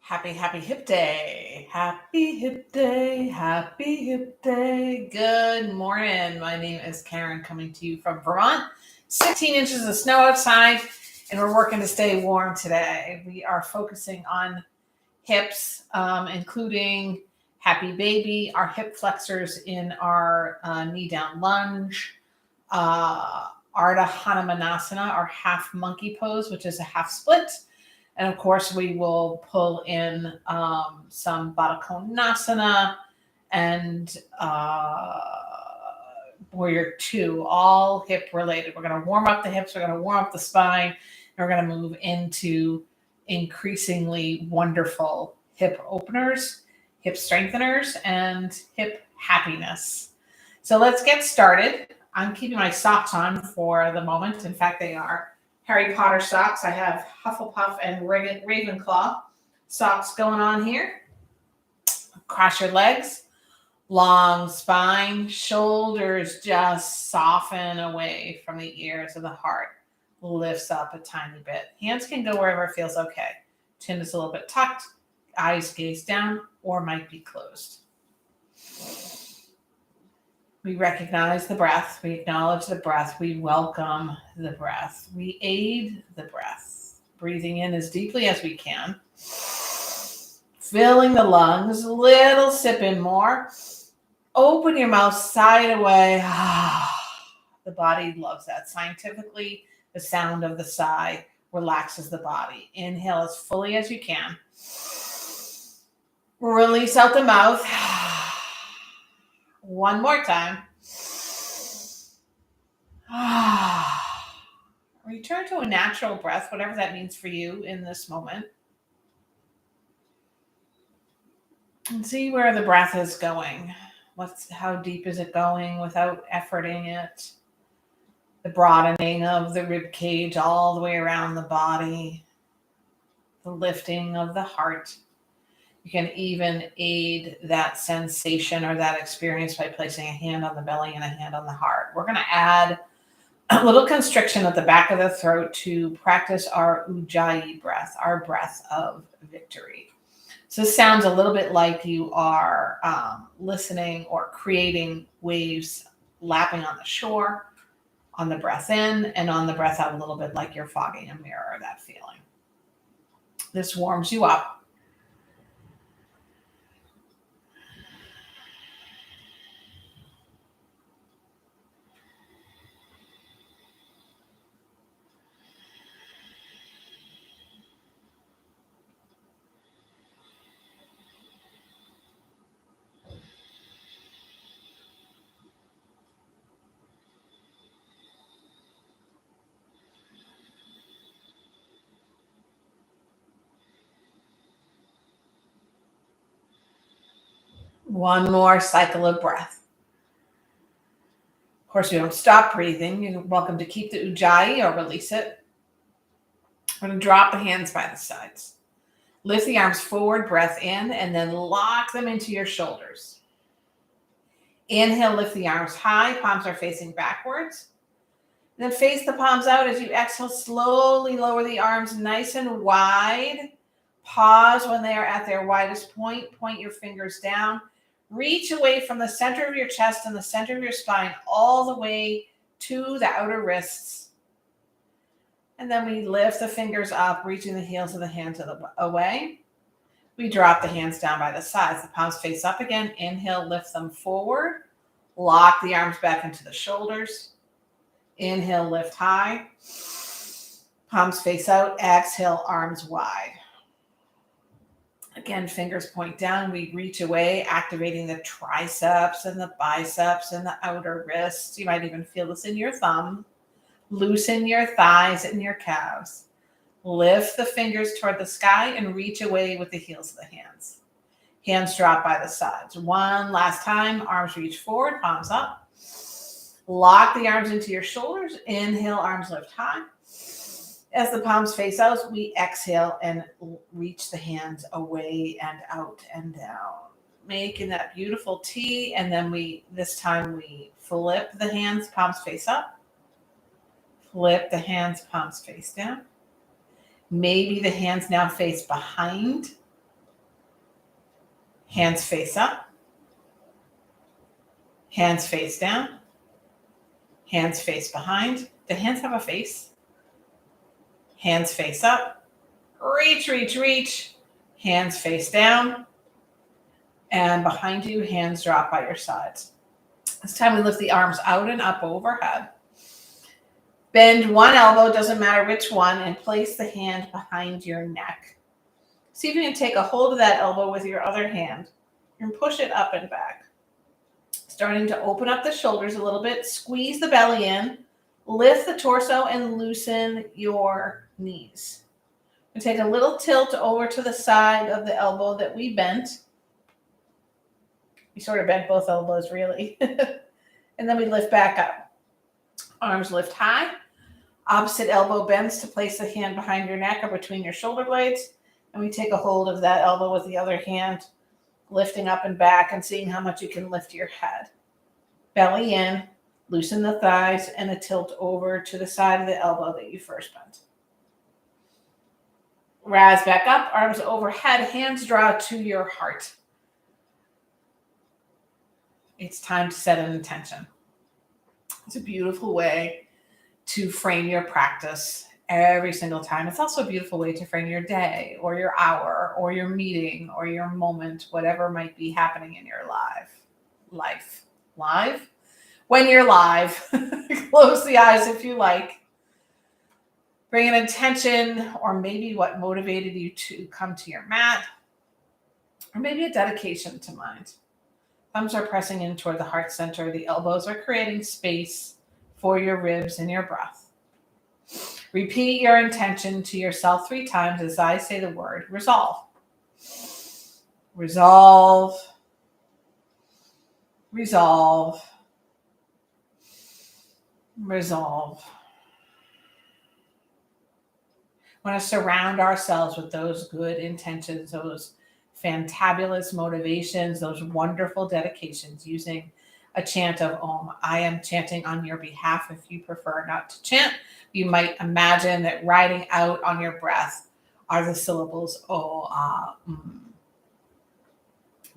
Happy hip day. Happy hip day. Happy hip day. Good morning. My name is Karen, coming to you from Vermont. 16 inches of snow outside, and we're working to stay warm today. We are focusing on hips, including happy baby, our hip flexors in our knee down lunge, hanumanasana, our half monkey pose, which is a half split. And of course, we will pull in some baddha konasana and warrior two, all hip related. We're going to warm up the hips, we're going to warm up the spine, and we're going to move into increasingly wonderful hip openers, hip strengtheners, and hip happiness. So let's get started. I'm keeping my socks on for the moment. In fact, they are Harry Potter socks. I have Hufflepuff and Ravenclaw socks going on here. Cross your legs, long spine, shoulders just soften away from the ears of the heart. Lifts up a tiny bit. Hands can go wherever it feels okay. Chin is a little bit tucked, eyes gaze down or might be closed. We recognize the breath. We acknowledge the breath. We welcome the breath. We aid the breath. Breathing in as deeply as we can. Filling the lungs. Little sip in more. Open your mouth side away. The body loves that. Scientifically, the sound of the sigh relaxes the body. Inhale as fully as you can. Release out the mouth. One more time. Return to a natural breath, whatever that means for you in this moment. And see where the breath is going. How deep is it going without efforting it? The broadening of the rib cage all the way around the body. The lifting of the heart. You can even aid that sensation or that experience by placing a hand on the belly and a hand on the heart. We're going to add a little constriction at the back of the throat to practice our ujjayi breath, our breath of victory. So this sounds a little bit like you are listening or creating waves lapping on the shore, on the breath in, and on the breath out a little bit like you're fogging a mirror, that feeling. This warms you up. One more cycle of breath. Of course, you don't stop breathing. You're welcome to keep the ujjayi or release it. I'm going to drop the hands by the sides. Lift the arms forward, breath in, and then lock them into your shoulders. Inhale, lift the arms high, palms are facing backwards. Then face the palms out as you exhale, slowly lower the arms nice and wide. Pause when they are at their widest point. Point your fingers down. Reach away from the center of your chest and the center of your spine all the way to the outer wrists. And then we lift the fingers up, reaching the heels of the hands away. We drop the hands down by the sides. The palms face up again. Inhale, lift them forward. Lock the arms back into the shoulders. Inhale, lift high. Palms face out. Exhale, arms wide. Again, fingers point down. We reach away, activating the triceps and the biceps and the outer wrists. You might even feel this in your thumb. Loosen your thighs and your calves. Lift the fingers toward the sky and reach away with the heels of the hands. Hands drop by the sides. One last time. Arms reach forward, palms up. Lock the arms into your shoulders. Inhale, arms lift high. As the palms face out, we exhale and reach the hands away and out and down. Making that beautiful T. And then this time we flip the hands, palms face up. Flip the hands, palms face down. Maybe the hands now face behind Hands face up. Hands face down. Hands face behind. The hands have a face. Hands face up. Reach, reach, reach. Hands face down. And behind you, hands drop by your sides. This time we lift the arms out and up overhead. Bend one elbow, doesn't matter which one, and place the hand behind your neck. See if you can take a hold of that elbow with your other hand and push it up and back. Starting to open up the shoulders a little bit, squeeze the belly in, lift the torso, and loosen your knees. And take a little tilt over to the side of the elbow that we bent. We sort of bent both elbows, really. And then we lift back up. Arms lift high. Opposite elbow bends to place the hand behind your neck or between your shoulder blades. And we take a hold of that elbow with the other hand, lifting up and back and seeing how much you can lift your head. Belly in, loosen the thighs, and a tilt over to the side of the elbow that you first bent. Rise back up, arms overhead, hands draw to your heart. It's time to set an intention. It's a beautiful way to frame your practice every single time. It's also a beautiful way to frame your day or your hour or your meeting or your moment, whatever might be happening in your life. When you're live, close the eyes if you like. Bring an intention or maybe what motivated you to come to your mat, or maybe a dedication to mind. Thumbs are pressing in toward the heart center. The elbows are creating space for your ribs and your breath. Repeat your intention to yourself 3 times as I say the word resolve. Resolve. Resolve. Resolve. We want to surround ourselves with those good intentions, those fantabulous motivations, those wonderful dedications using a chant of Om. I am chanting on your behalf. If you prefer not to chant, you might imagine that riding out on your breath are the syllables O, Ah,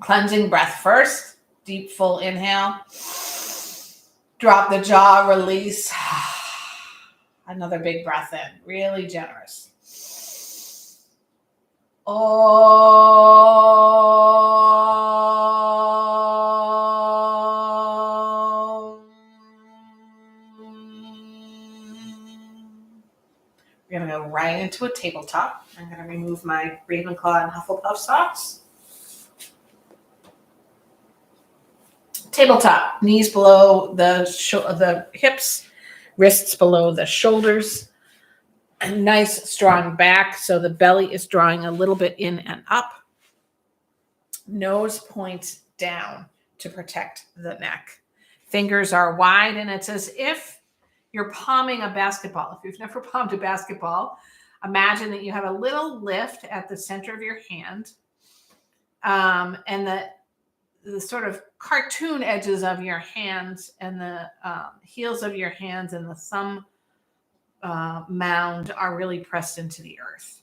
Cleansing breath first. Deep, full inhale. Drop the jaw, release. Another big breath in, really generous. We're going to go right into a tabletop. I'm going to remove my Ravenclaw and Hufflepuff socks. Tabletop, knees below the hips, wrists below the shoulders. A nice strong back, so the belly is drawing a little bit in and up. Nose points down to protect the neck. Fingers are wide, and it's as if you're palming a basketball. If you've never palmed a basketball, imagine that you have a little lift at the center of your hand, and the sort of cartoon edges of your hands and the heels of your hands and the thumb mound are really pressed into the earth.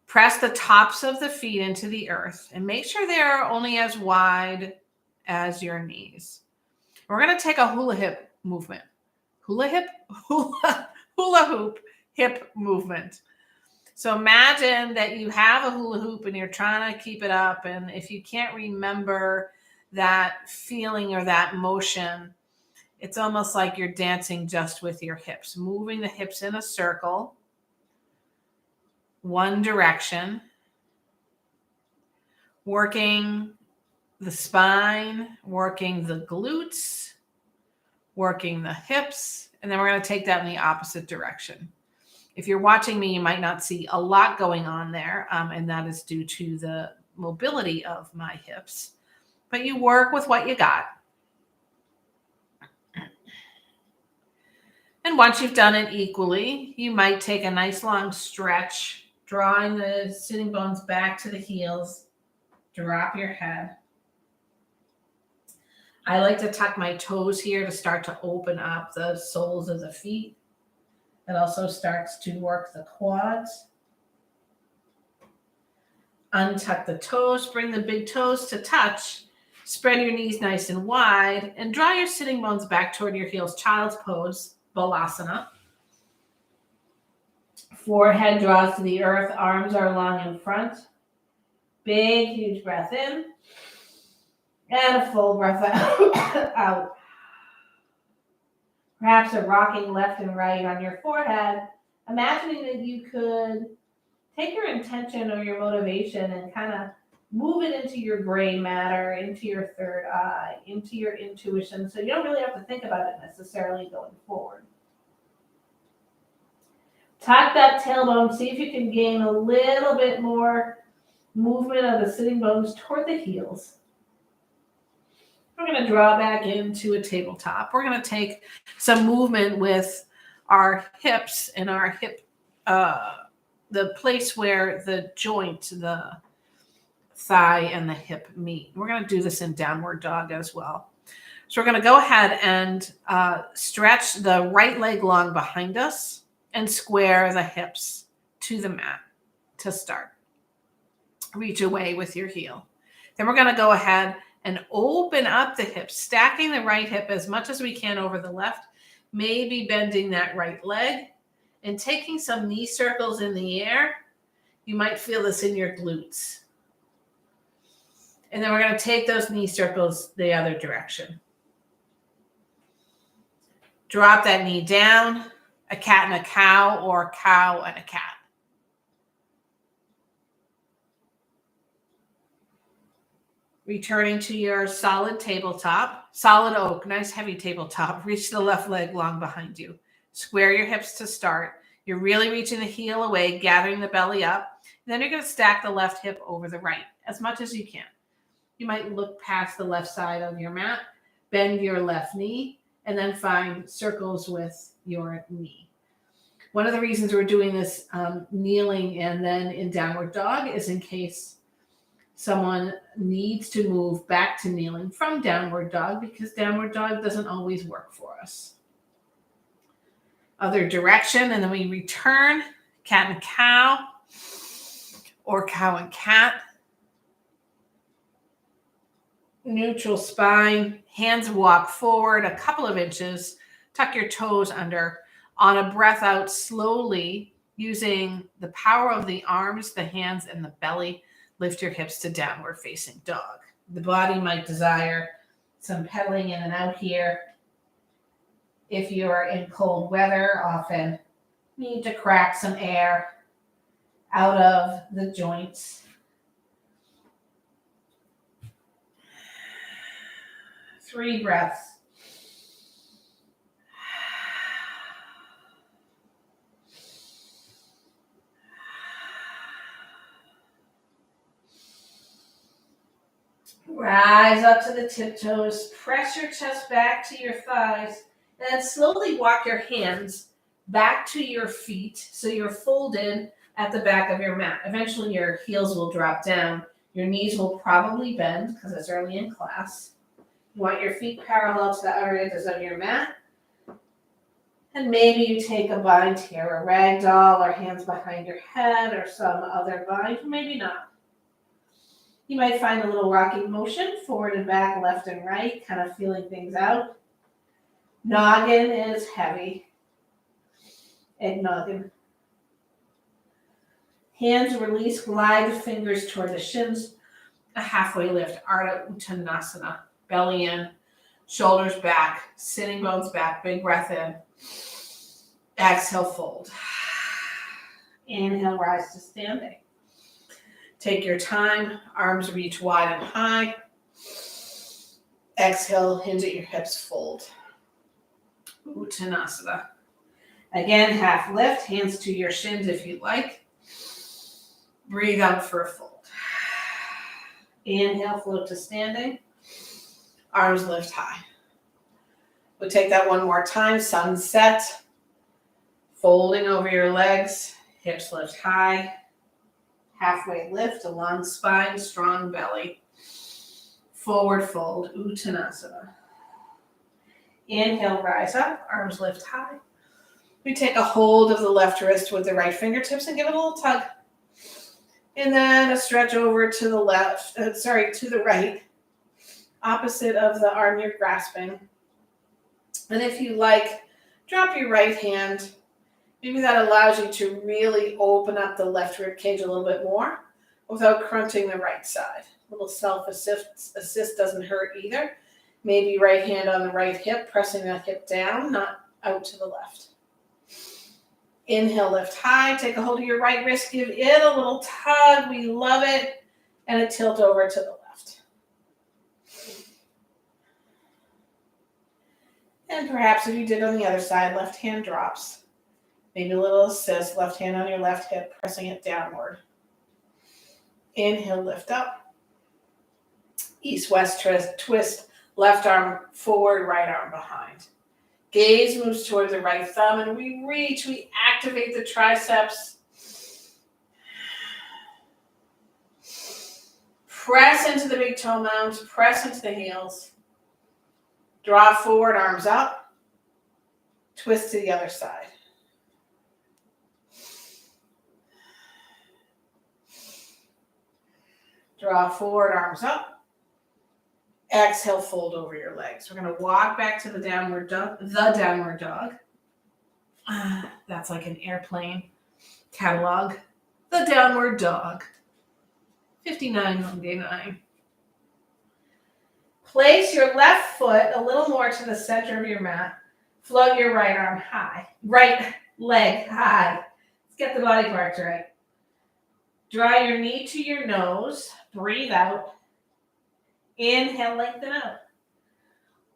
Press the tops of the feet into the earth and make sure they are only as wide as your knees. We're going to take a hula hip movement. Hula hoop hip movement. So imagine that you have a hula hoop and you're trying to keep it up. And if you can't remember that feeling or that motion, it's almost like you're dancing just with your hips, moving the hips in a circle, one direction, working the spine, working the glutes, working the hips, and then we're going to take that in the opposite direction. If you're watching me, you might not see a lot going on there, and that is due to the mobility of my hips. But you work with what you got. And once you've done it equally, you might take a nice long stretch, drawing the sitting bones back to the heels. Drop your head. I like to tuck my toes here to start to open up the soles of the feet. It also starts to work the quads. Untuck the toes, bring the big toes to touch. Spread your knees nice and wide and draw your sitting bones back toward your heels. Child's pose, balasana. Forehead draws to the earth, arms are long in front. Big, huge breath in. And a full breath out. Perhaps a rocking left and right on your forehead. Imagining that you could take your intention or your motivation and kind of move it into your gray matter, into your third eye, into your intuition. So you don't really have to think about it necessarily going forward. Tuck that tailbone. See if you can gain a little bit more movement of the sitting bones toward the heels. We're going to draw back into a tabletop. We're going to take some movement with our hips and our hip, the place where the joint, the thigh and the hip meet. We're going to do this in downward dog as well. So we're going to go ahead and stretch the right leg long behind us and square the hips to the mat to start. Reach away with your heel. Then we're going to go ahead and open up the hips, stacking the right hip as much as we can over the left, maybe bending that right leg and taking some knee circles in the air. You might feel this in your glutes. And then we're going to take those knee circles the other direction. Drop that knee down, a cat and a cow, or cow and a cat. Returning to your solid tabletop, solid oak, nice heavy tabletop. Reach the left leg long behind you. Square your hips to start. You're really reaching the heel away, gathering the belly up. And then you're going to stack the left hip over the right as much as you can. You might look past the left side of your mat, bend your left knee, and then find circles with your knee. One of the reasons we're doing this kneeling and then in downward dog is in case someone needs to move back to kneeling from downward dog, because downward dog doesn't always work for us. Other direction, and then we return, cat and cow, or cow and cat. Neutral spine, hands walk forward a couple of inches, tuck your toes under. On a breath out slowly, using the power of the arms, the hands, and the belly, lift your hips to downward facing dog. The body might desire some pedaling in and out here. If you're in cold weather, often need to crack some air out of the joints. Three breaths. Rise up to the tiptoes, press your chest back to your thighs, and then slowly walk your hands back to your feet so you're folded at the back of your mat. Eventually your heels will drop down. Your knees will probably bend because it's early in class. You want your feet parallel to the outer edges of your mat. And maybe you take a bind here, a rag doll, or hands behind your head, or some other bind, maybe not. You might find a little rocking motion, forward and back, left and right, kind of feeling things out. Noggin is heavy. Egg noggin. Hands release, glide the fingers toward the shins. A halfway lift, Ardha Uttanasana. Belly in, shoulders back, sitting bones back, big breath in. Exhale, fold. Inhale, rise to standing. Take your time, arms reach wide and high. Exhale, hinge at your hips, fold. Uttanasana. Again, half lift, hands to your shins if you like. Breathe out for a fold. Inhale, float to standing. Arms lift high. We'll take that one more time. Sunset. Folding over your legs. Hips lift high. Halfway lift, a long spine, strong belly. Forward fold, Uttanasana. Inhale, rise up, arms lift high. We take a hold of the left wrist with the right fingertips and give it a little tug. And then a stretch over to the left, to the right, opposite of the arm you're grasping. And if you like, drop your right hand. Maybe that allows you to really open up the left rib cage a little bit more without crunching the right side. A little self-assist doesn't hurt either. Maybe right hand on the right hip, pressing that hip down, not out to the left. Inhale, lift high. Take a hold of your right wrist. Give it a little tug. We love it. And a tilt over to the left. And perhaps if you did on the other side, left hand drops. Maybe a little assist. Left hand on your left hip, pressing it downward. Inhale, lift up. East-west twist. Left arm forward, right arm behind. Gaze moves toward the right thumb, and we reach, we activate the triceps. Press into the big toe mounds, press into the heels. Draw forward, arms up. Twist to the other side. Draw forward, arms up. Exhale, fold over your legs. We're going to walk back to the downward dog. That's like an airplane catalog. The downward dog. 59 on day 9. Place your left foot a little more to the center of your mat. Float your right arm high. Right leg high. Let's get the body parts right. Draw your knee to your nose. Breathe out. Inhale, lengthen out.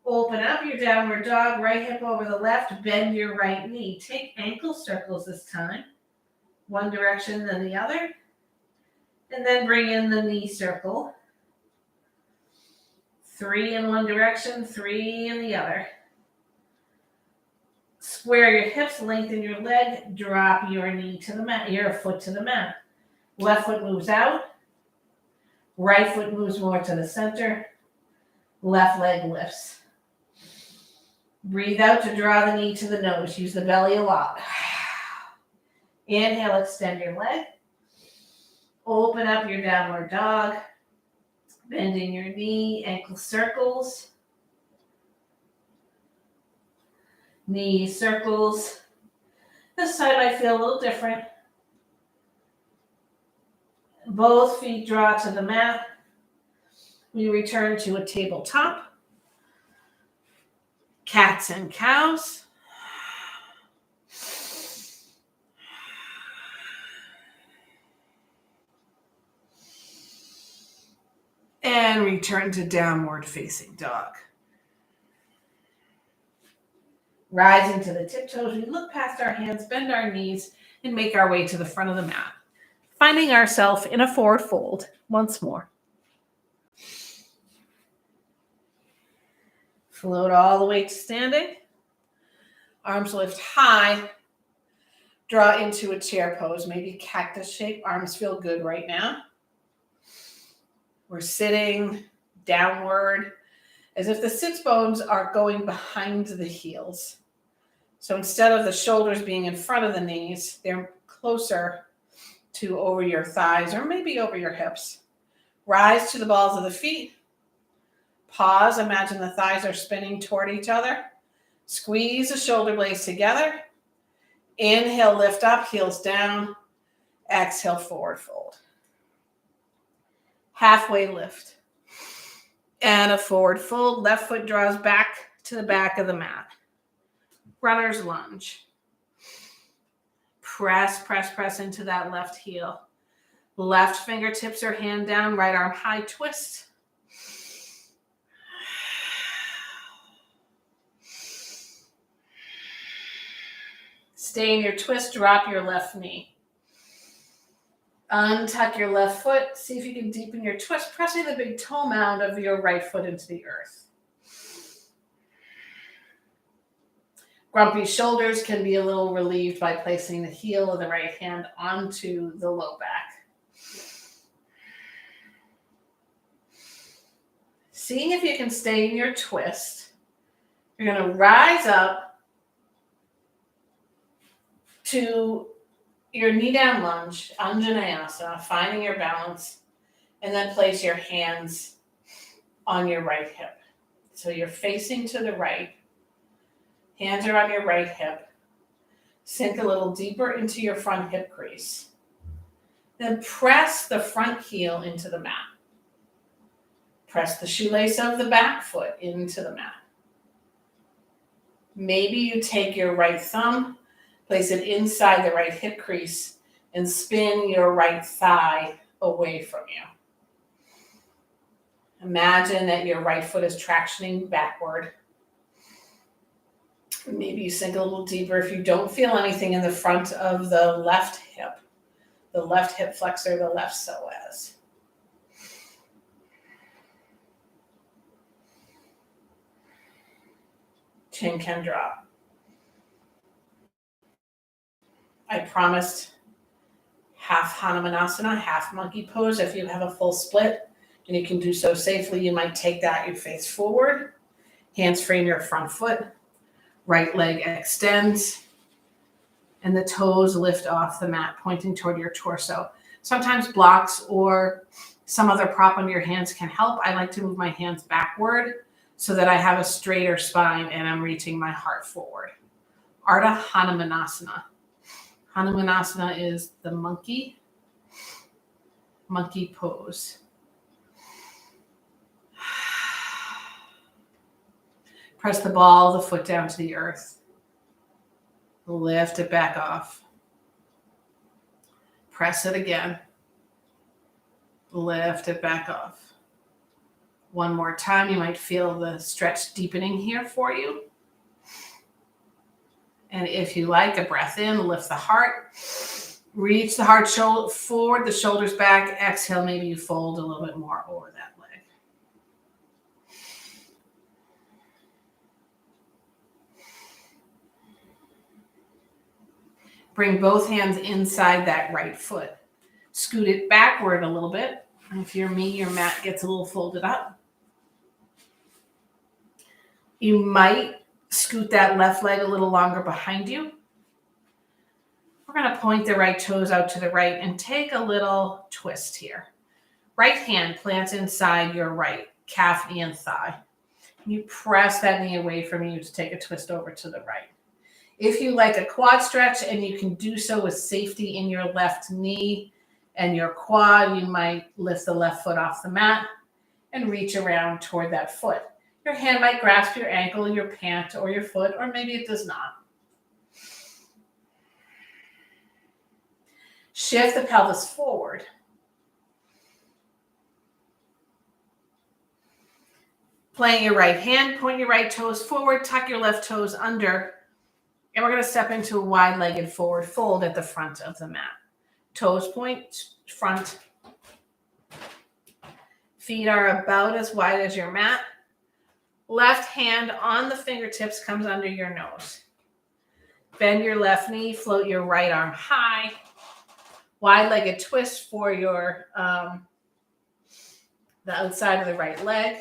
Open up your downward dog, right hip over the left, bend your right knee. Take ankle circles this time. One direction, then the other. And then bring in the knee circle. 3 in one direction, 3 in the other. Square your hips, lengthen your leg, drop your knee to the mat, your foot to the mat. Left foot moves out. Right foot moves more to the center. Left leg lifts. Breathe out to draw the knee to the nose. Use the belly a lot. Inhale, extend your leg. Open up your downward dog. Bending your knee, ankle circles. Knee circles. This side might feel a little different. Both feet draw to the mat. We return to a tabletop. Cats and cows. And return to downward facing dog. Rising to the tiptoes, we look past our hands, bend our knees, and make our way to the front of the mat. Finding ourselves in a forward fold once more. Float all the way to standing. Arms lift high. Draw into a chair pose, maybe cactus shape. Arms feel good right now. We're sitting downward as if the sits bones are going behind the heels. So instead of the shoulders being in front of the knees, they're closer to over your thighs or maybe over your hips. Rise to the balls of the feet. Pause. Imagine the thighs are spinning toward each other. Squeeze the shoulder blades together. Inhale, lift up, heels down. Exhale, forward fold. Halfway lift. And a forward fold. Left foot draws back to the back of the mat. Runner's lunge. Press, press, press into that left heel. Left fingertips or hand down, right arm high twist. Stay in your twist, drop your left knee. Untuck your left foot. See if you can deepen your twist, pressing the big toe mound of your right foot into the earth. Grumpy shoulders can be a little relieved by placing the heel of the right hand onto the low back. Seeing if you can stay in your twist, you're going to rise up to your knee down lunge, hanumanasana, finding your balance, and then place your hands on your right hip. So you're facing to the right, hands are on your right hip. Sink a little deeper into your front hip crease. Then press the front heel into the mat. Press the shoelace of the back foot into the mat. Maybe you take your right thumb, place it inside the right hip crease, and spin your right thigh away from you. Imagine that your right foot is tractioning backward. Maybe you sink a little deeper if you don't feel anything in the front of the left hip flexor, the left psoas. Chin can drop. I promised half hanumanasana, half monkey pose. If you have a full split and you can do so safely, you might take that, you face forward, hands frame your front foot, right leg extends, and the toes lift off the mat, pointing toward your torso. Sometimes blocks or some other prop under your hands can help. I like to move my hands backward so that I have a straighter spine and I'm reaching my heart forward. Ardha Hanumanasana. Hanumanasana is the monkey pose. Press the ball of the foot down to the earth. Lift it back off. Press it again. Lift it back off. One more time. You might feel the stretch deepening here for you. And if you like, a breath in, lift the heart. Reach the heart forward, the shoulders back. Exhale, maybe you fold a little bit more over that leg. Bring both hands inside that right foot. Scoot it backward a little bit. And if you're me, your mat gets a little folded up. You might scoot that left leg a little longer behind you. We're going to point the right toes out to the right and take a little twist here. Right hand plants inside your right calf, knee, and thigh. You press that knee away from you to take a twist over to the right. If you like a quad stretch and you can do so with safety in your left knee and your quad, you might lift the left foot off the mat and reach around toward that foot. Your hand might grasp your ankle, your pant, or your foot, or maybe it does not. Shift the pelvis forward. Plant your right hand, point your right toes forward, tuck your left toes under, and we're going to step into a wide-legged forward fold at the front of the mat. Toes point front. Feet are about as wide as your mat. Left hand on the fingertips comes under your nose. Bend your left knee, float your right arm high. Wide-legged twist for your the outside of the right leg.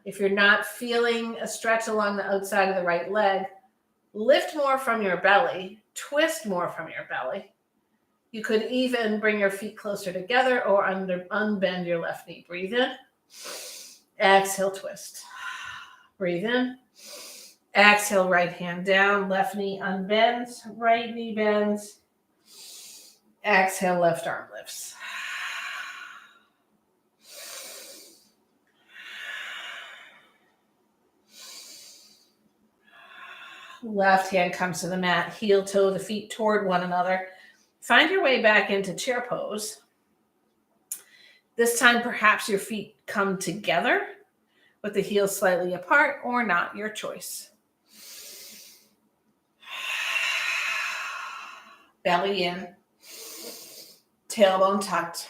If you're not feeling a stretch along the outside of the right leg, lift more from your belly, twist more from your belly. You could even bring your feet closer together or unbend your left knee. Breathe in. Exhale, twist. Breathe in. Exhale, right hand down. Left knee unbends. Right knee bends. Exhale, left arm lifts. Left hand comes to the mat, heel toe the feet toward one another. Find your way back into chair pose. This time, perhaps your feet come together with the heels slightly apart or not, your choice. Belly in, tailbone tucked.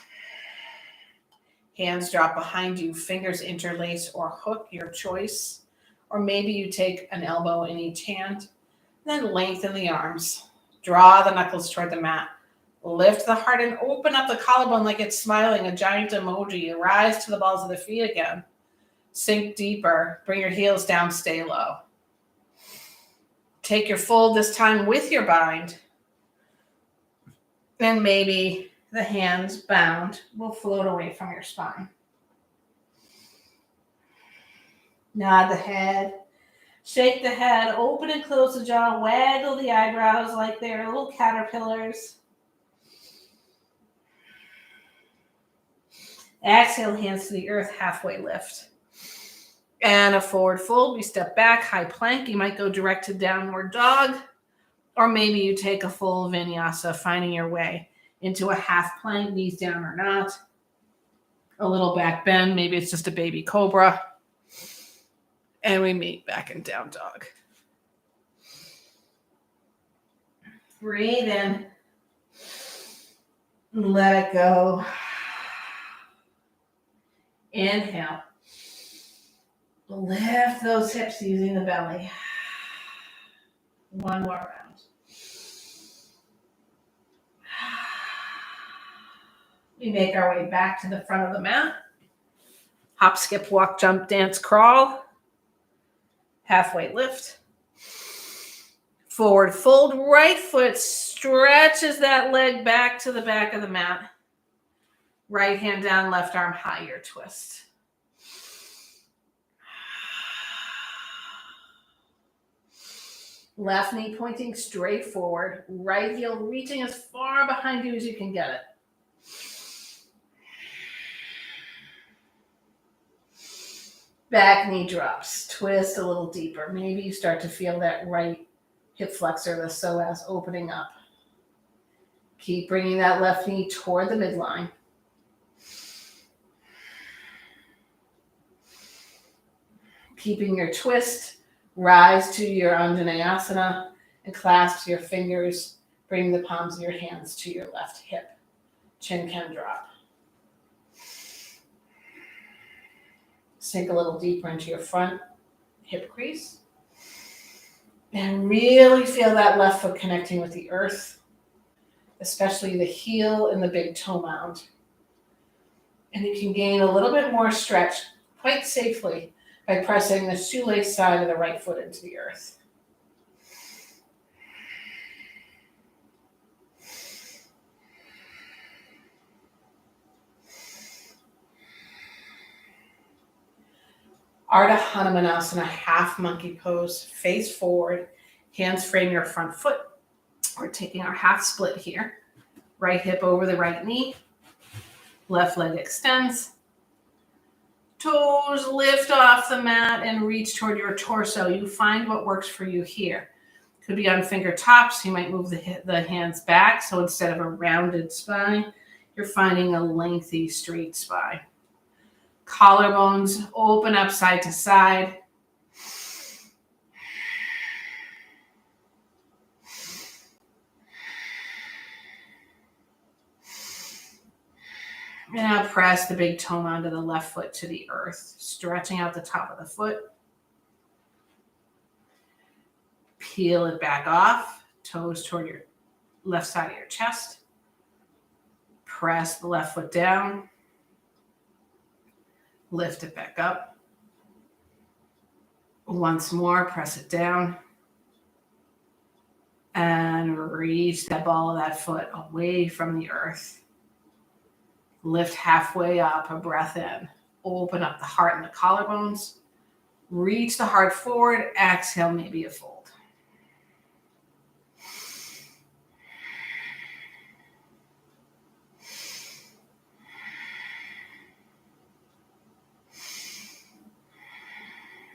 Hands drop behind you, fingers interlace or hook, your choice. Or maybe you take an elbow in each hand, then lengthen the arms. Draw the knuckles toward the mat. Lift the heart and open up the collarbone like it's smiling, a giant emoji. Rise to the balls of the feet again. Sink deeper. Bring your heels down, stay low. Take your fold this time with your bind. And maybe the hands bound will float away from your spine. Nod the head. Shake the head. Open and close the jaw. Waggle the eyebrows like they're little caterpillars. Exhale, hands to the earth, halfway lift. And a forward fold. We step back, high plank. You might go direct to downward dog. Or maybe you take a full vinyasa, finding your way into a half plank, knees down or not. A little back bend. Maybe it's just a baby cobra. And we meet back in down dog. Breathe in. Let it go. Inhale. Lift those hips using the belly. One more round. We make our way back to the front of the mat. Hop, skip, walk, jump, dance, crawl. Halfway lift. Forward fold. Right foot stretches that leg back to the back of the mat. Right hand down, left arm higher, twist. Left knee pointing straight forward. Right heel reaching as far behind you as you can get it. Back knee drops. Twist a little deeper. Maybe you start to feel that right hip flexor, the psoas, opening up. Keep bringing that left knee toward the midline. Keeping your twist, rise to your hanumanasana and clasp your fingers. Bring the palms of your hands to your left hip. Chin can drop. Sink a little deeper into your front hip crease. And really feel that left foot connecting with the earth, especially the heel and the big toe mound. And you can gain a little bit more stretch quite safely by pressing the shoelace side of the right foot into the earth. Ardha Hanumanasana, half monkey pose, face forward, hands frame your front foot. We're taking our half split here. Right hip over the right knee. Left leg extends. Toes lift off the mat and reach toward your torso. You find what works for you here. Could be on fingertips. You might move the hands back. So instead of a rounded spine, you're finding a lengthy straight spine. Collarbones open up side to side. And now press the big toe mound of the left foot to the earth, stretching out the top of the foot. Peel it back off, toes toward your left side of your chest. Press the left foot down. Lift it back up. Once more, press it down. And reach that ball of that foot away from the earth. Lift halfway up, a breath in. Open up the heart and the collarbones. Reach the heart forward. Exhale, maybe a fold.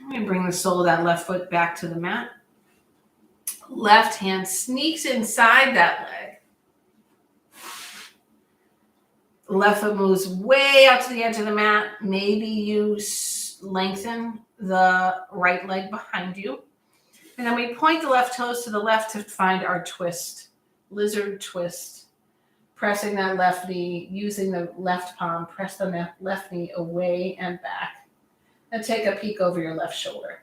I'm going to bring the sole of that left foot back to the mat. Left hand sneaks inside that leg. Left foot moves way out to the edge of the mat. Maybe you lengthen the right leg behind you. And then we point the left toes to the left to find our twist, lizard twist. Pressing that left knee, using the left palm, press the left knee away and back. And take a peek over your left shoulder.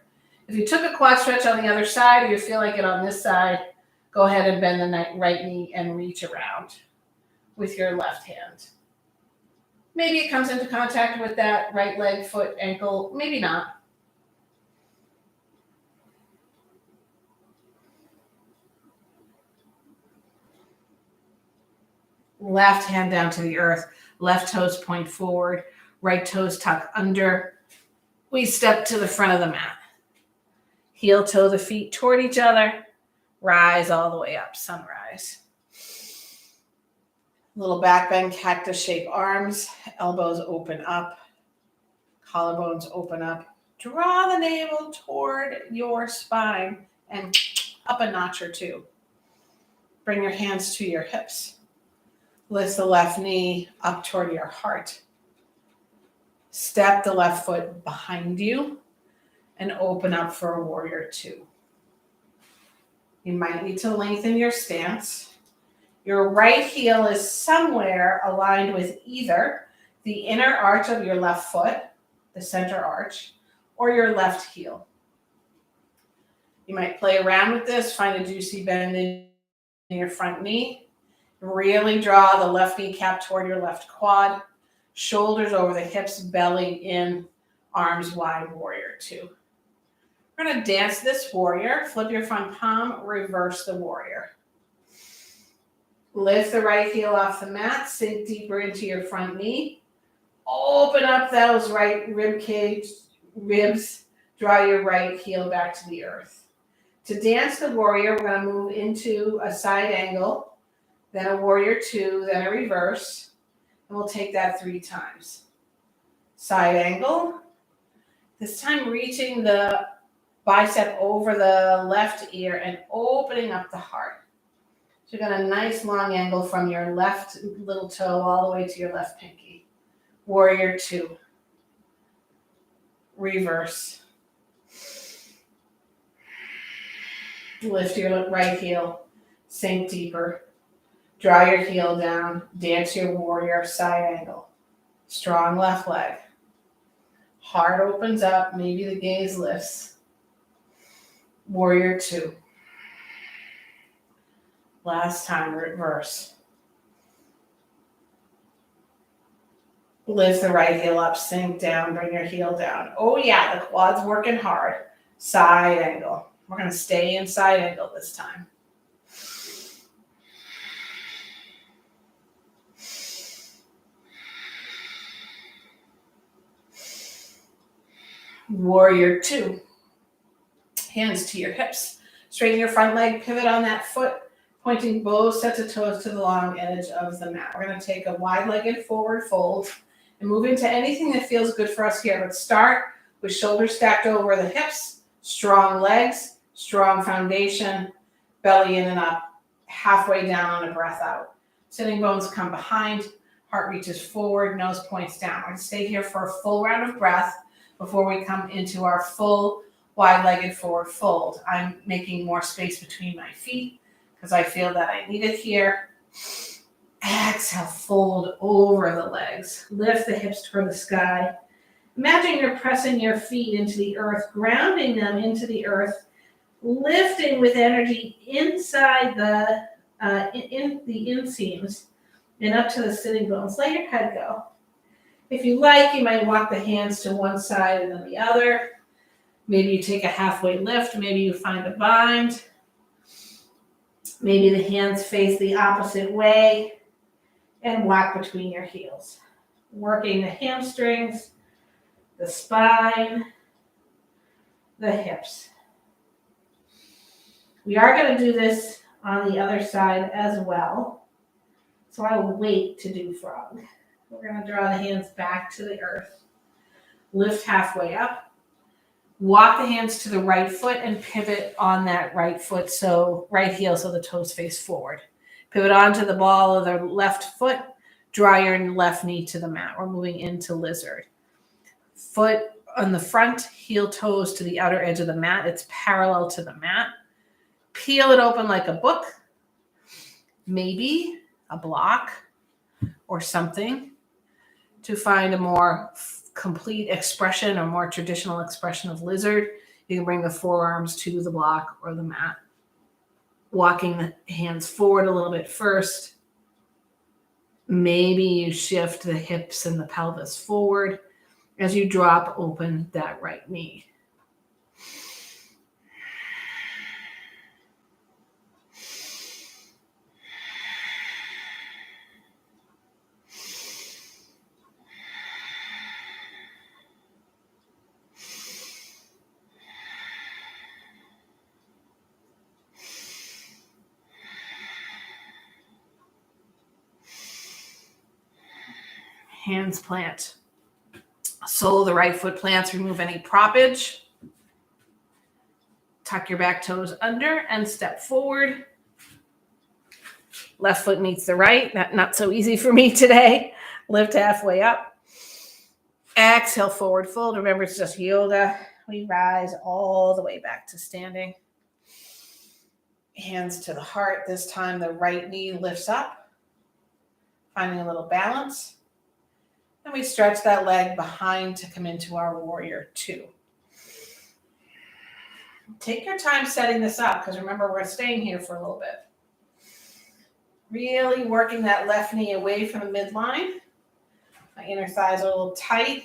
If you took a quad stretch on the other side or you feel like it on this side, go ahead and bend the right knee and reach around with your left hand. Maybe it comes into contact with that right leg, foot, ankle, maybe not. Left hand down to the earth. Left toes point forward. Right toes tuck under. We step to the front of the mat. Heel toe the feet toward each other. Rise all the way up, sunrise. Little back bend, cactus shape arms. Elbows open up. Collarbones open up. Draw the navel toward your spine and up a notch or two. Bring your hands to your hips. Lift the left knee up toward your heart. Step the left foot behind you and open up for a warrior two. You might need to lengthen your stance. Your right heel is somewhere aligned with either the inner arch of your left foot, the center arch, or your left heel. You might play around with this, find a juicy bend in your front knee. Really draw the left kneecap toward your left quad. Shoulders over the hips, belly in, arms wide, warrior two. We're going to dance this warrior. Flip your front palm, reverse the warrior. Lift the right heel off the mat, sink deeper into your front knee. Open up those right rib cage, ribs. Draw your right heel back to the earth. To dance the warrior, we're going to move into a side angle, then a warrior two, then a reverse. And we'll take that 3 times. Side angle. This time reaching the bicep over the left ear and opening up the heart. So you got a nice long angle from your left little toe all the way to your left pinky. Warrior two. Reverse. Lift your right heel. Sink deeper. Draw your heel down. Dance your warrior side angle. Strong left leg. Heart opens up. Maybe the gaze lifts. Warrior two. Last time, reverse. Lift the right heel up, sink down, bring your heel down. Oh yeah, the quad's working hard. Side angle. We're going to stay in side angle this time. Warrior two. Hands to your hips. Straighten your front leg, pivot on that foot, pointing both sets of toes to the long edge of the mat. We're going to take a wide-legged forward fold and move into anything that feels good for us here. Let's start with shoulders stacked over the hips, strong legs, strong foundation, belly in and up, halfway down on a breath out. Sitting bones come behind, heart reaches forward, nose points down. We're going to stay here for a full round of breath before we come into our full wide-legged forward fold. I'm making more space between my feet because I feel that I need it here. Exhale, fold over the legs. Lift the hips toward the sky. Imagine you're pressing your feet into the earth, grounding them into the earth, lifting with energy inside the inseams and up to the sitting bones. Let your head go. If you like, you might walk the hands to one side and then the other. Maybe you take a halfway lift. Maybe you find a bind. Maybe the hands face the opposite way and walk between your heels. Working the hamstrings, the spine, the hips. We are going to do this on the other side as well. So I will wait to do frog. We're going to draw the hands back to the earth. Lift halfway up. Walk the hands to the right foot and pivot on that right foot, so right heel so the toes face forward. Pivot onto the ball of the left foot. Draw your left knee to the mat. We're moving into lizard. Foot on the front, heel toes to the outer edge of the mat. It's parallel to the mat. Peel it open like a book. Maybe a block or something to find a more complete expression, a more traditional expression of lizard. You can bring the forearms to the block or the mat. Walking the hands forward a little bit first. Maybe you shift the hips and the pelvis forward as you drop open that right knee. Hands plant. Sole of the right foot plants. Remove any proppage. Tuck your back toes under and step forward. Left foot meets the right. Not so easy for me today. Lift halfway up. Exhale, forward fold. Remember, it's just yoga. We rise all the way back to standing. Hands to the heart. This time the right knee lifts up, finding a little balance. And we stretch that leg behind to come into our warrior two. Take your time setting this up, because remember, we're staying here for a little bit. Really working that left knee away from the midline. My inner thighs are a little tight.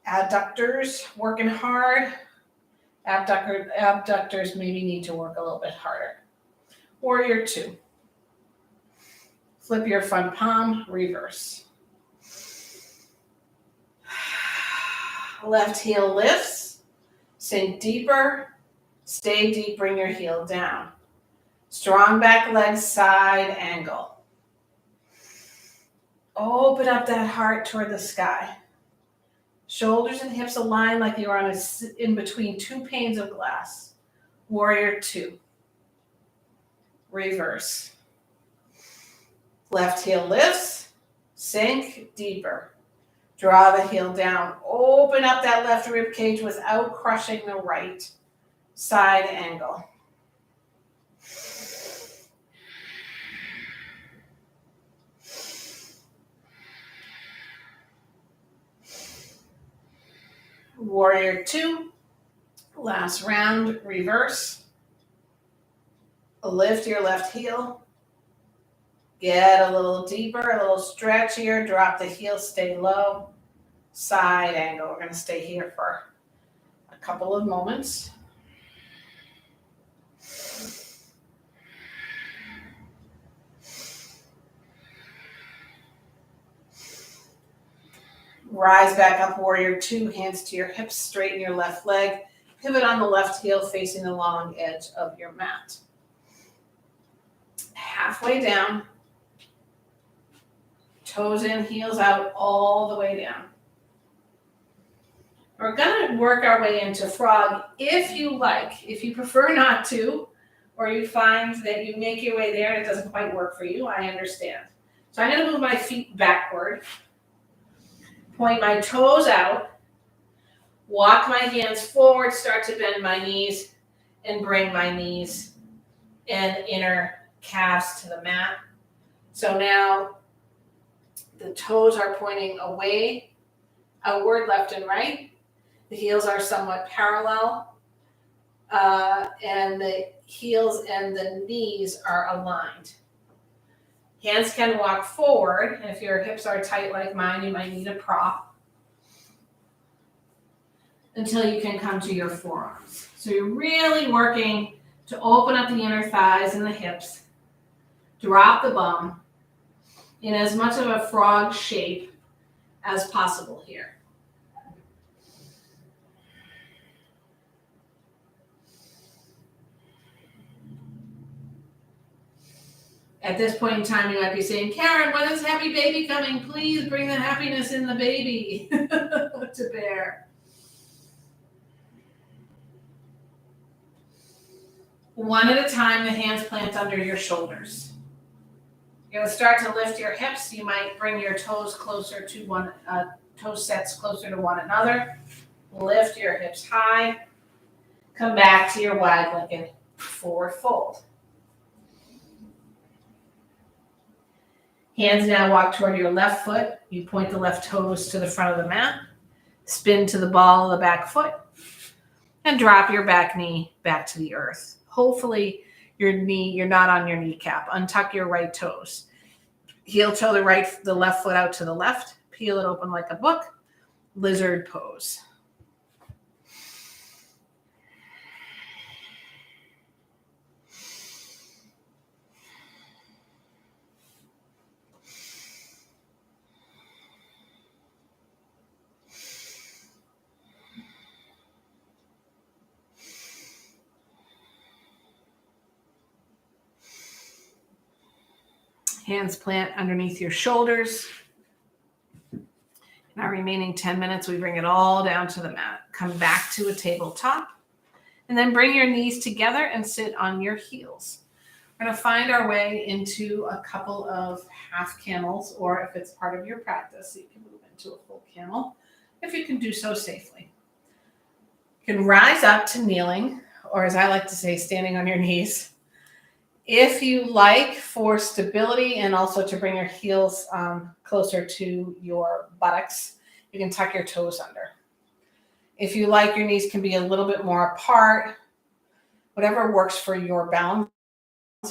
Adductors working hard. Abductors maybe need to work a little bit harder. Warrior two. Flip your front palm, reverse. Left heel lifts. Sink deeper. Stay deep, bring your heel down. Strong back leg, side angle. Open up that heart toward the sky. Shoulders and hips align like you are in between two panes of glass. Warrior two. Reverse. Left heel lifts. Sink deeper. Draw the heel down. Open up that left rib cage without crushing the right. Side angle. Warrior two, last round, reverse. Lift your left heel. Get a little deeper, a little stretchier. Drop the heel, stay low. Side angle. We're going to stay here for a couple of moments. Rise back up, warrior two, hands to your hips, straighten your left leg, pivot on the left heel facing the long edge of your mat. Halfway down, toes in, heels out, all the way down. We're gonna work our way into frog if you like. If you prefer not to, or you find that you make your way there and it doesn't quite work for you, I understand. So I'm gonna move my feet backward. Point my toes out, walk my hands forward, start to bend my knees, and bring my knees and inner calves to the mat. So now the toes are pointing away, outward, left and right. The heels are somewhat parallel, and the heels and the knees are aligned. Hands can walk forward, and if your hips are tight like mine, you might need a prop until you can come to your forearms. So you're really working to open up the inner thighs and the hips, drop the bum in as much of a frog shape as possible here. At this point in time, you might be saying, Karen, when is happy baby coming? Please bring the happiness in the baby to bear. One at a time, the hands plant under your shoulders. You're going to start to lift your hips. You might bring your toes closer to toe sets closer to one another. Lift your hips high. Come back to your wide-legged forward fold. Hands now walk toward your left foot. You point the left toes to the front of the mat. Spin to the ball of the back foot. And drop your back knee back to the earth. Hopefully you're not on your kneecap. Untuck your right toes. Heel toe the left foot out to the left. Peel it open like a book. Lizard pose. Hands plant underneath your shoulders. In our remaining 10 minutes, we bring it all down to the mat. Come back to a tabletop. And then bring your knees together and sit on your heels. We're going to find our way into a couple of half camels, or if it's part of your practice, you can move into a full camel, if you can do so safely. You can rise up to kneeling, or as I like to say, standing on your knees. If you like, for stability and also to bring your heels closer to your buttocks, you can tuck your toes under. If you like, your knees can be a little bit more apart, whatever works for your balance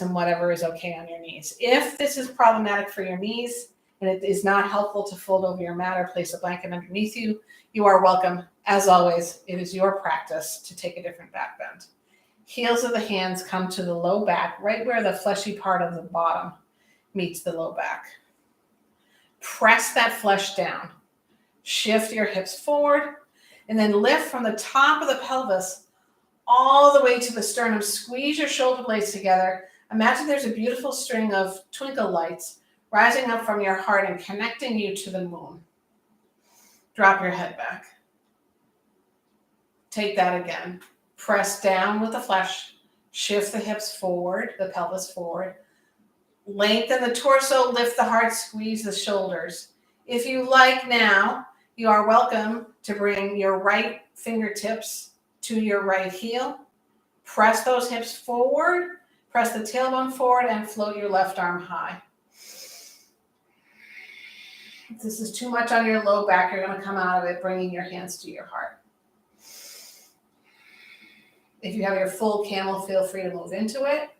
and whatever is okay on your knees. If this is problematic for your knees and it is not helpful to fold over your mat or place a blanket underneath you, you are welcome. As always, it is your practice to take a different back bend. Heels of the hands come to the low back, right where the fleshy part of the bottom meets the low back. Press that flesh down. Shift your hips forward. And then lift from the top of the pelvis all the way to the sternum. Squeeze your shoulder blades together. Imagine there's a beautiful string of twinkle lights rising up from your heart and connecting you to the moon. Drop your head back. Take that again. Press down with the flesh. Shift the hips forward, the pelvis forward. Lengthen the torso, lift the heart, squeeze the shoulders. If you like now, you are welcome to bring your right fingertips to your right heel. Press those hips forward. Press the tailbone forward and float your left arm high. If this is too much on your low back, you're going to come out of it bringing your hands to your heart. If you have your full camel, feel free to move into it.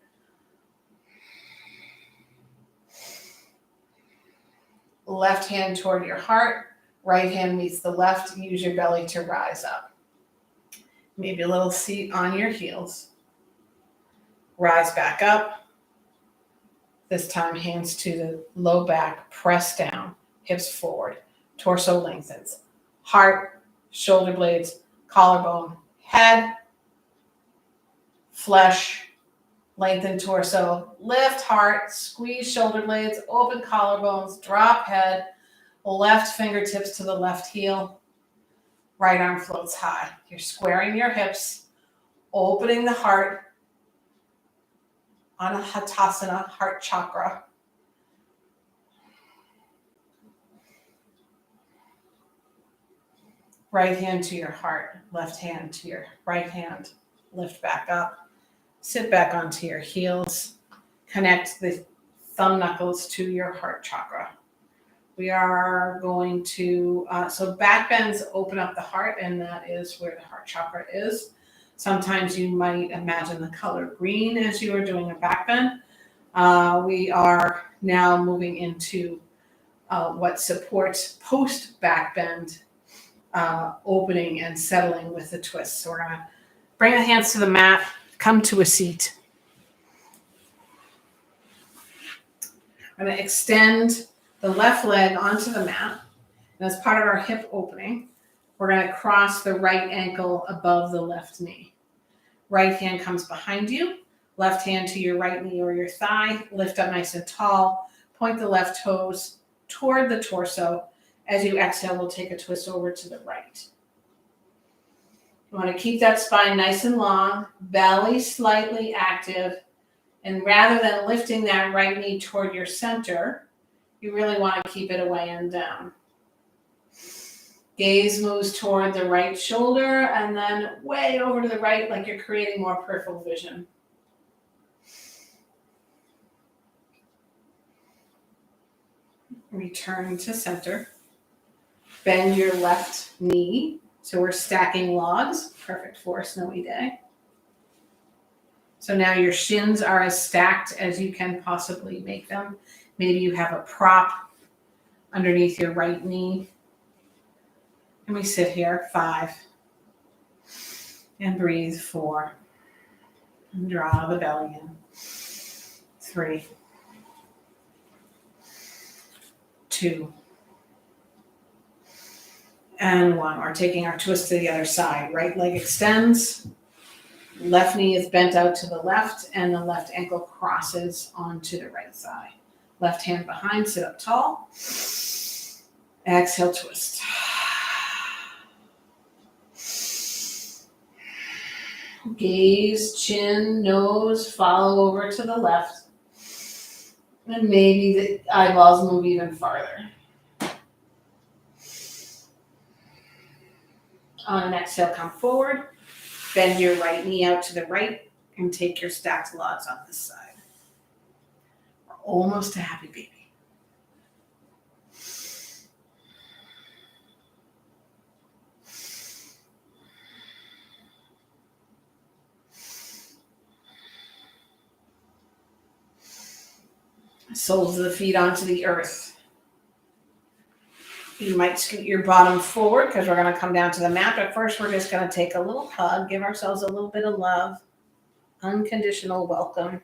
Left hand toward your heart. Right hand meets the left. Use your belly to rise up. Maybe a little seat on your heels. Rise back up. This time, hands to the low back. Press down. Hips forward. Torso lengthens. Heart, shoulder blades, collarbone, head, flesh, lengthen torso. Lift heart, squeeze shoulder blades, open collarbones, drop head. Left fingertips to the left heel. Right arm floats high. You're squaring your hips, opening the heart, hanumanasana, heart chakra. Right hand to your heart, left hand to your right hand. Lift back up. Sit back onto your heels. Connect the thumb knuckles to your heart chakra. We are going to, so back bends open up the heart, and that is where the heart chakra is. Sometimes you might imagine the color green as you are doing a back bend. We are now moving into what supports post back bend opening and settling with the twist. So we're going to bring the hands to the mat, come to a seat. I'm going to extend the left leg onto the mat. And as part of our hip opening, we're going to cross the right ankle above the left knee. Right hand comes behind you. Left hand to your right knee or your thigh. Lift up nice and tall. Point the left toes toward the torso. As you exhale, we'll take a twist over to the right. You want to keep that spine nice and long, belly slightly active. And rather than lifting that right knee toward your center, you really want to keep it away and down. Gaze moves toward the right shoulder and then way over to the right, like you're creating more peripheral vision. Return to center. Bend your left knee. So we're stacking logs. Perfect for a snowy day. So now your shins are as stacked as you can possibly make them. Maybe you have a prop underneath your right knee. And we sit here, 5. And breathe, 4. And draw the belly in. 3. 2. And 1. We're taking our twist to the other side. Right leg extends. Left knee is bent out to the left, and the left ankle crosses onto the right side. Left hand behind, sit up tall. Exhale, twist. Gaze, chin, nose, follow over to the left. And maybe the eyeballs move even farther. On an exhale, come forward. Bend your right knee out to the right and take your stacked logs on this side. We're almost to happy baby. Soles of the feet onto the earth. You might scoot your bottom forward because we're going to come down to the mat. But first, we're just going to take a little hug, give ourselves a little bit of love, unconditional welcome.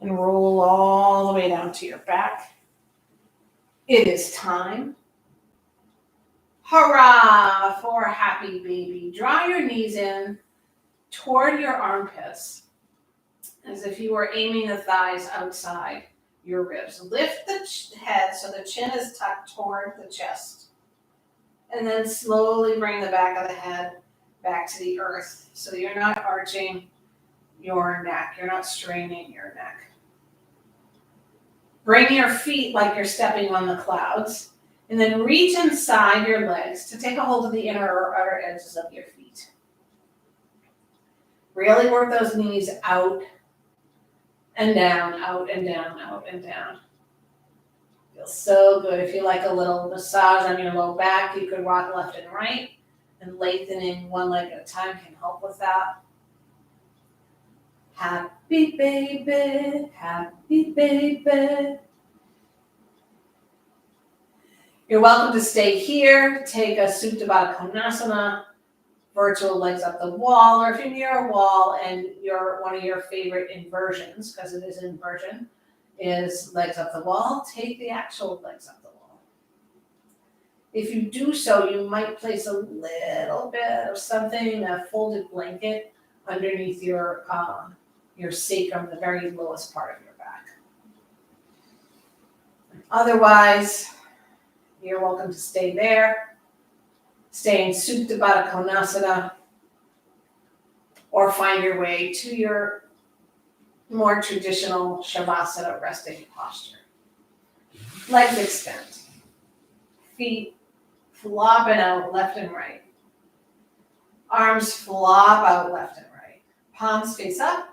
And roll all the way down to your back. It is time. Hurrah for a happy baby. Draw your knees in toward your armpits as if you were aiming the thighs outside your ribs. Lift the head so the chin is tucked toward the chest. And then slowly bring the back of the head back to the earth so you're not arching your neck. You're not straining your neck. Bring your feet like you're stepping on the clouds. And then reach inside your legs to take a hold of the inner or outer edges of your feet. Really work those knees out and down, out and down, out and down. Feels so good. If you like a little massage on your low back, you could rock left and right. And lengthening one leg at a time can help with that. Happy baby, happy baby. You're welcome to stay here. Take a Supta Baddha Konasana, virtual legs up the wall, or if you're near a wall and you're one of your favorite inversions, because it is inversion, is legs up the wall, take the actual legs up the wall. If you do so, you might place a little bit of something, a folded blanket, underneath your sacrum, the very lowest part of your back. Otherwise, you're welcome to stay there. Stay in Supta Baddha Konasana, or find your way to your more traditional Shavasana resting posture. Legs extend. Feet flopping out left and right. Arms flop out left and right. Palms face up.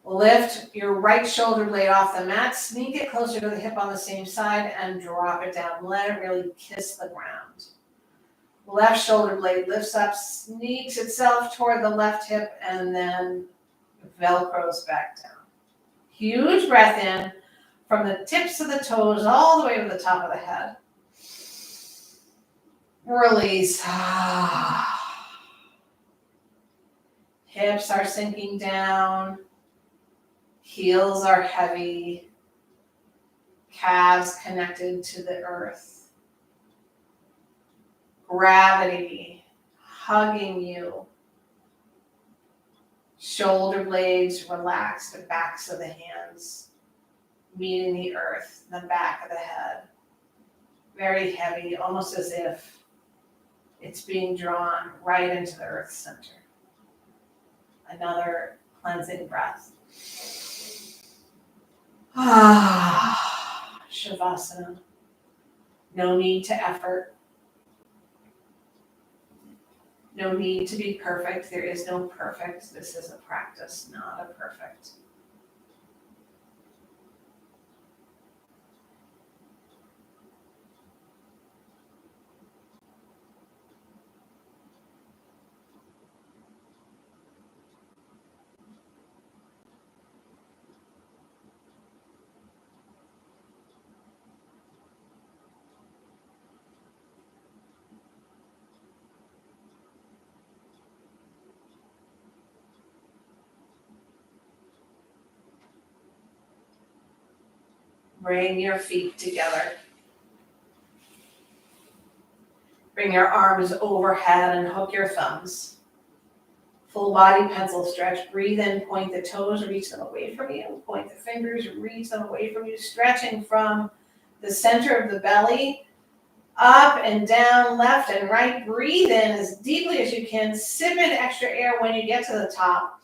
Lift your right shoulder blade off the mat. Sneak it closer to the hip on the same side and drop it down. Let it really kiss the ground. Left shoulder blade lifts up, sneaks itself toward the left hip, and then velcros back down. Huge breath in from the tips of the toes all the way to the top of the head. Release. Hips are sinking down. Heels are heavy. Calves connected to the earth. Gravity hugging you. Shoulder blades relaxed, the backs of the hands meeting the earth, the back of the head. Very heavy, almost as if it's being drawn right into the earth center. Another cleansing breath. Shavasana. No need to effort. No need to be perfect. There is no perfect. This is a practice, not a perfect. Bring your feet together. Bring your arms overhead and hook your thumbs. Full body pencil stretch. Breathe in, point the toes, reach them away from you. Point the fingers, reach them away from you. Stretching from the center of the belly, up and down, left and right. Breathe in as deeply as you can. Sip in extra air when you get to the top.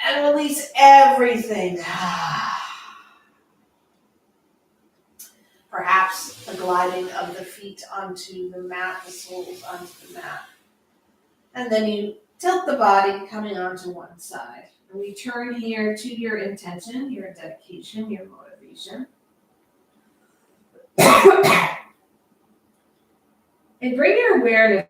And release everything. Perhaps the gliding of the feet onto the mat, the soles onto the mat. And then you tilt the body coming onto one side. And we turn here to your intention, your dedication, your motivation. And bring your awareness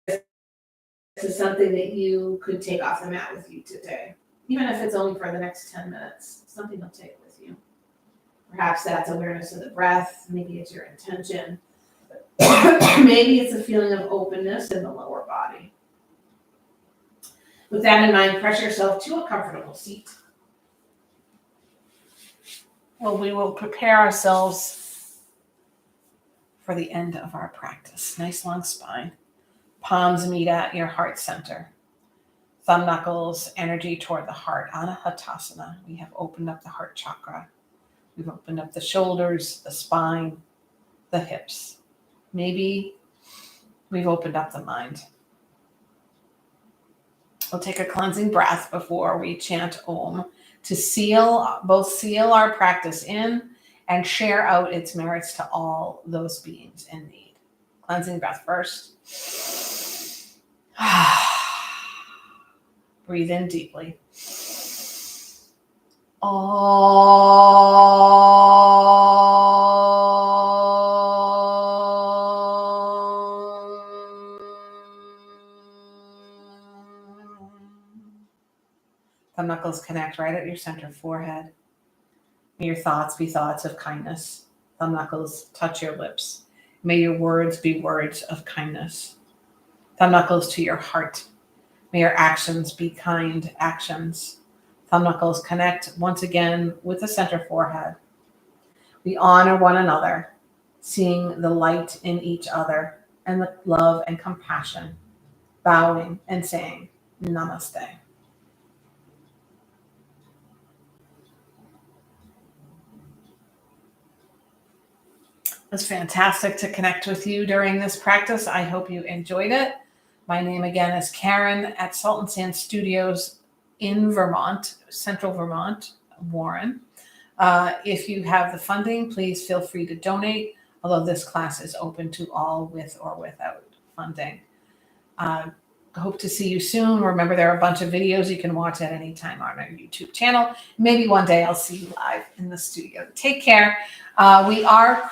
to something that you could take off the mat with you today. Even if it's only for the next 10 minutes, something you'll take with you. Perhaps that's awareness of the breath. Maybe it's your intention. Maybe it's a feeling of openness in the lower body. With that in mind, press yourself to a comfortable seat. Well, we will prepare ourselves for the end of our practice. Nice long spine. Palms meet at your heart center. Thumb knuckles, energy toward the heart. Hanumanasana. We have opened up the heart chakra. We've opened up the shoulders, the spine, the hips. Maybe we've opened up the mind. We'll take a cleansing breath before we chant Om to seal our practice in and share out its merits to all those beings in need. Cleansing breath first. Breathe in deeply. Thumb knuckles connect right at your center forehead. May your thoughts be thoughts of kindness. Thumb knuckles touch your lips. May your words be words of kindness. Thumb knuckles to your heart. May your actions be kind actions. Thumb knuckles connect once again with the center forehead. We honor one another, seeing the light in each other and the love and compassion, bowing and saying namaste. It was fantastic to connect with you during this practice. I hope you enjoyed it. My name again is Karen at Salt and Sand Studios in Vermont, Central Vermont, Warren. If you have the funding, please feel free to donate, although this class is open to all with or without funding. Hope to see you soon. Remember, there are a bunch of videos you can watch at any time on our YouTube channel. Maybe one day I'll see you live in the studio. Take care. We are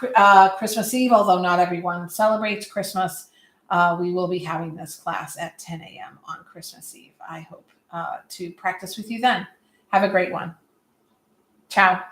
Christmas Eve, although not everyone celebrates Christmas. We will be having this class at 10 a.m. on Christmas Eve. I hope to practice with you then. Have a great one. Ciao.